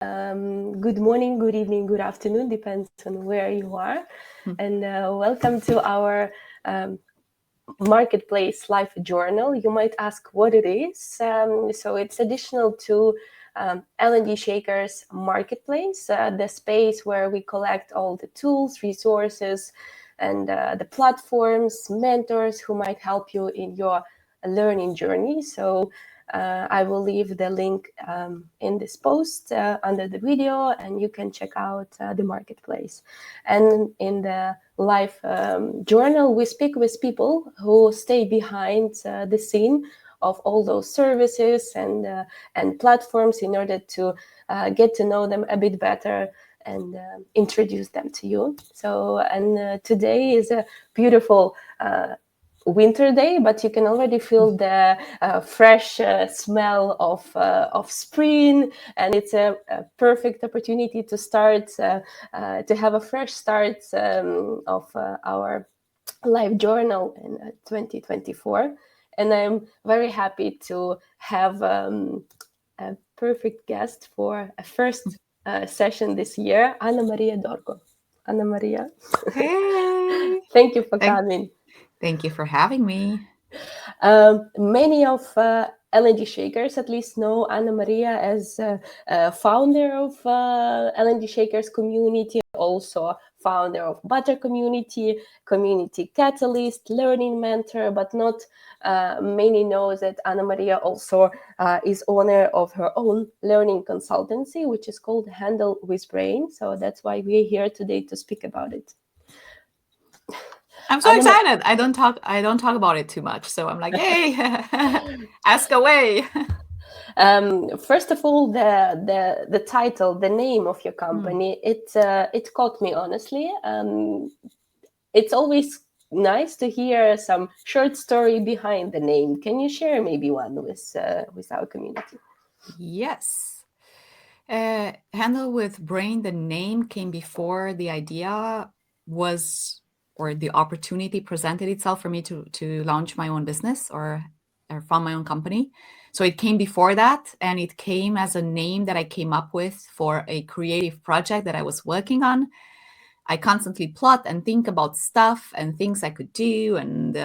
Good morning, good evening, good afternoon, depends on where you are. And welcome to our Marketplace Life Journal. You might ask what it is. So it's additional to L&D Shakers Marketplace, the space where we collect all the tools, resources, and the platforms, mentors who might help you in your learning journey. So I will leave the link in this post under the video, and you can check out the marketplace. And in the live journal, we speak with people who stay behind the scene of all those services and platforms in order to get to know them a bit better and introduce them to you. So, and today is a beautiful winter day, but you can already feel the fresh smell of spring, and it's a perfect opportunity to start to have a fresh start of our live journal in 2024. And I'm very happy to have a perfect guest for a first session this year, Anamaria Dorgo. Anamaria, Hey! thank you for coming. Thank you for having me. Many of L&D Shakers at least know Anamaria as founder of L&D Shakers community, also founder of Butter Community, Community Catalyst, Learning Mentor, but not many know that Anamaria also is owner of her own learning consultancy, which is called Handle with Brain. So that's why we're here today to speak about it. I'm so excited. I don't talk about it too much. So I'm like, hey, ask away. First of all, the title, the name of your company, it caught me, honestly. It's always nice to hear some short story behind the name. Can you share maybe one with our community? Yes. Handle with Brain, the name came before the idea was, or the opportunity presented itself for me to launch my own business or found my own company. So it came before that, and it came as a name that I came up with for a creative project that I was working on. I constantly plot and think about stuff and things I could do and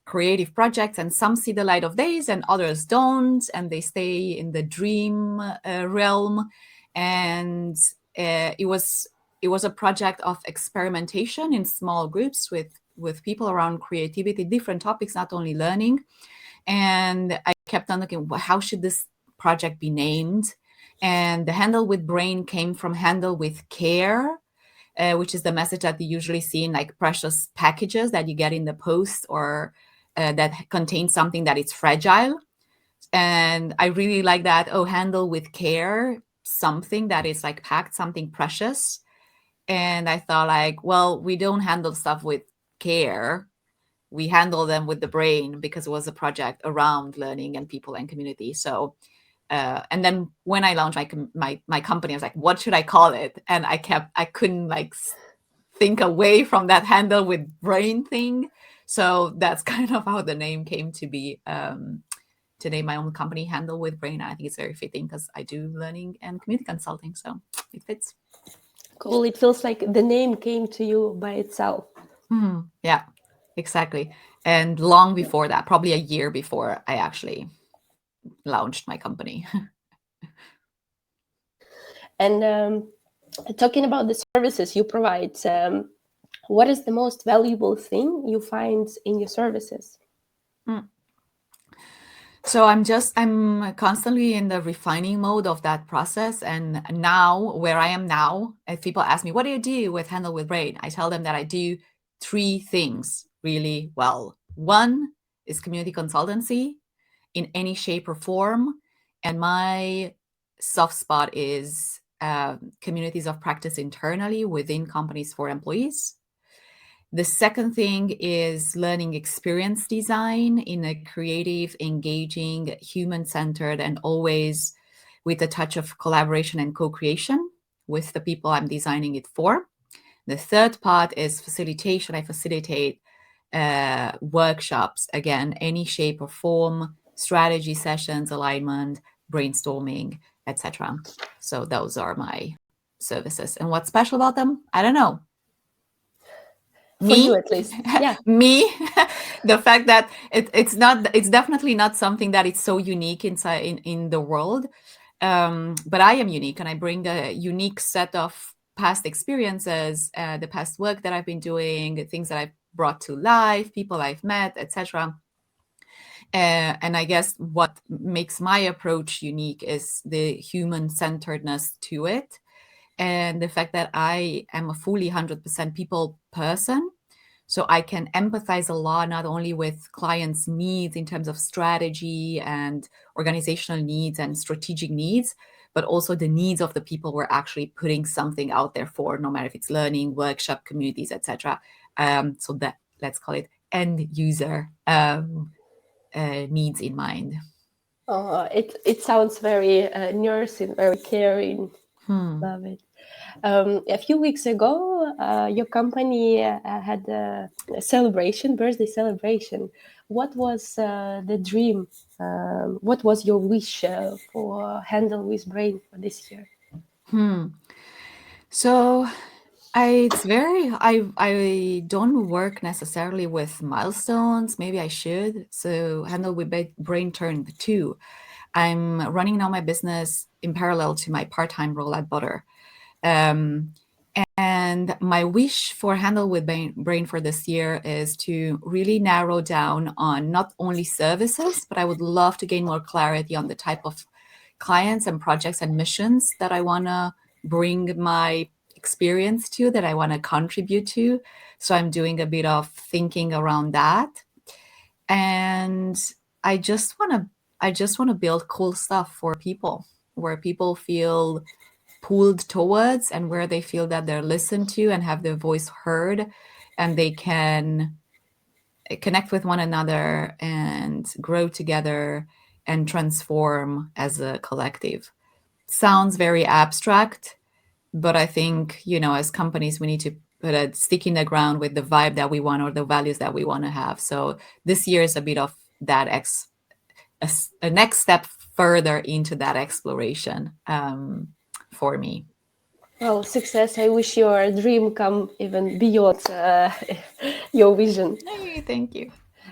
creative projects, and some see the light of days and others don't, and they stay in the dream realm. And it was a project of experimentation in small groups with people around creativity, different topics, not only learning. And I kept on looking, how should this project be named? And the Handle with Brain came from Handle with Care, which is the message that you usually see in like precious packages that you get in the post, or that contains something that is fragile. And I really like that. Oh, handle with care, something that is like packed, something precious. And I thought like, well, we don't handle stuff with care. We handle them with the brain, because it was a project around learning and people and community. So and then when I launched my company, I was like, what should I call it? And I couldn't like think away from that handle with brain thing. So that's kind of how the name came to be, to name my own company Handle with Brain. I think it's very fitting because I do learning and community consulting, so it fits. Cool. It feels like the name came to you by itself. Yeah, exactly. And long before that, probably a year before I actually launched my company. And talking about the services you provide, what is the most valuable thing you find in your services? So I'm constantly in the refining mode of that process. And now, where I am now, if people ask me, what do you do with Handle with Brain? I tell them that I do 3 things really well. One is community consultancy in any shape or form. And my soft spot is communities of practice internally within companies for employees. The second thing is learning experience design in a creative, engaging, human-centered, and always with a touch of collaboration and co-creation with the people I'm designing it for. The third part is facilitation. I facilitate workshops, again, any shape or form, strategy sessions, alignment, brainstorming, etc. So those are my services. And what's special about them? I don't know. For you, Me, at least. Yeah. me, the fact that it's definitely not something that is so unique inside in the world. But I am unique, and I bring a unique set of past experiences, the past work that I've been doing, things that I've brought to life, people I've met, etc. And I guess what makes my approach unique is the human centeredness to it, and the fact that I am a fully 100% people person. So I can empathize a lot, not only with clients' needs in terms of strategy and organizational needs and strategic needs, but also the needs of the people we're actually putting something out there for, no matter if it's learning, workshop, communities, etc. So that, let's call it, end user needs in mind. It sounds very nursing, very caring. Hmm. Love it. A few weeks ago, your company had a celebration, birthday celebration. What was the dream? What was your wish for Handle with Brain for this year? Hmm. So I don't work necessarily with milestones. Maybe I should. So Handle with Brain turned 2. I'm running now my business in parallel to my part-time role at Butter. Um, and my wish for Handle with Brain for this year is to really narrow down on not only services, but I would love to gain more clarity on the type of clients and projects and missions that I want to bring my experience to, that I want to contribute to. So I'm doing a bit of thinking around that. And I just want to build cool stuff for people, where people feel pulled towards and where they feel that they're listened to and have their voice heard, and they can connect with one another and grow together and transform as a collective. Sounds very abstract, but I think, as companies, we need to put a stick in the ground with the vibe that we want or the values that we want to have. So this year is a bit of that a next step further into that exploration, for me. Well, success. I wish your dream come even beyond your vision. Hey, thank you.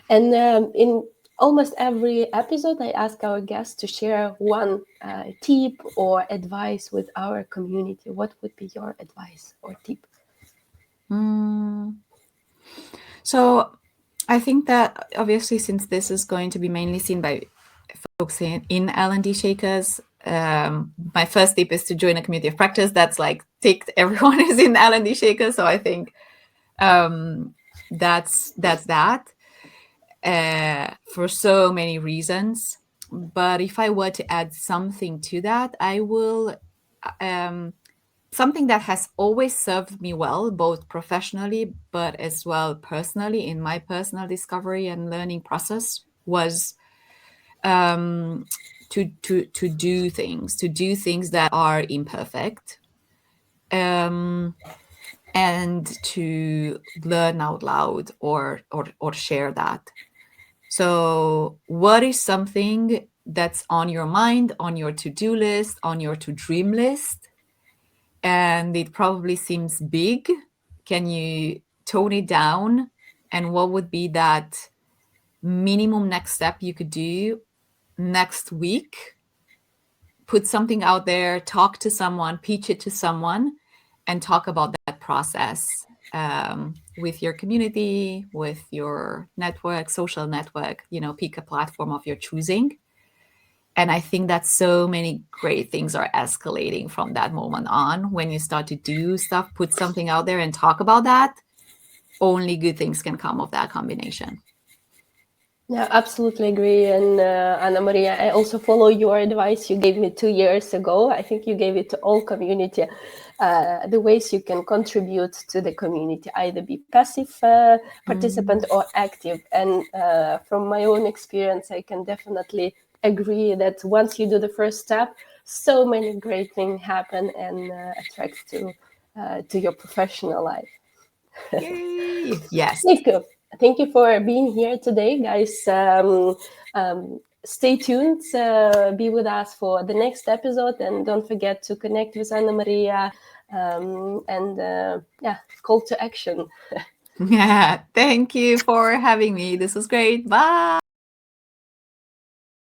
And in almost every episode, I ask our guests to share one tip or advice with our community. What would be your advice or tip? Mm. So I think that obviously, since this is going to be mainly seen by folks in L&D Shakers, my first tip is to join a community of practice. That's like ticked. Everyone is in L&D Shakers, so I think that's that for so many reasons. But if I were to add something to that, I will. Something that has always served me well, both professionally but as well personally in my personal discovery and learning process, was to do things that are imperfect, and to learn out loud or share that. So, what is something that's on your mind, on your to-do list, on your to-dream list, and it probably seems big? Can you tone it down? And what would be that minimum next step you could do next week? Put something out there, talk to someone, pitch it to someone, and talk about that process, with your community, with your network, social network, pick a platform of your choosing. And I think that so many great things are escalating from that moment on. When you start to do stuff, put something out there and talk about that, only good things can come of that combination. Yeah, absolutely agree. And Anamaria, I also follow your advice you gave me 2 years ago. I think you gave it to all community, the ways you can contribute to the community, either be passive participant or active. And from my own experience, I can definitely agree that once you do the first step, so many great things happen and attract to your professional life. Yay! Yes. Thank you. Thank you for being here today, guys. stay tuned, be with us for the next episode, and don't forget to connect with Anamaria, and yeah, call to action. Yeah, thank you for having me. This was great. Bye.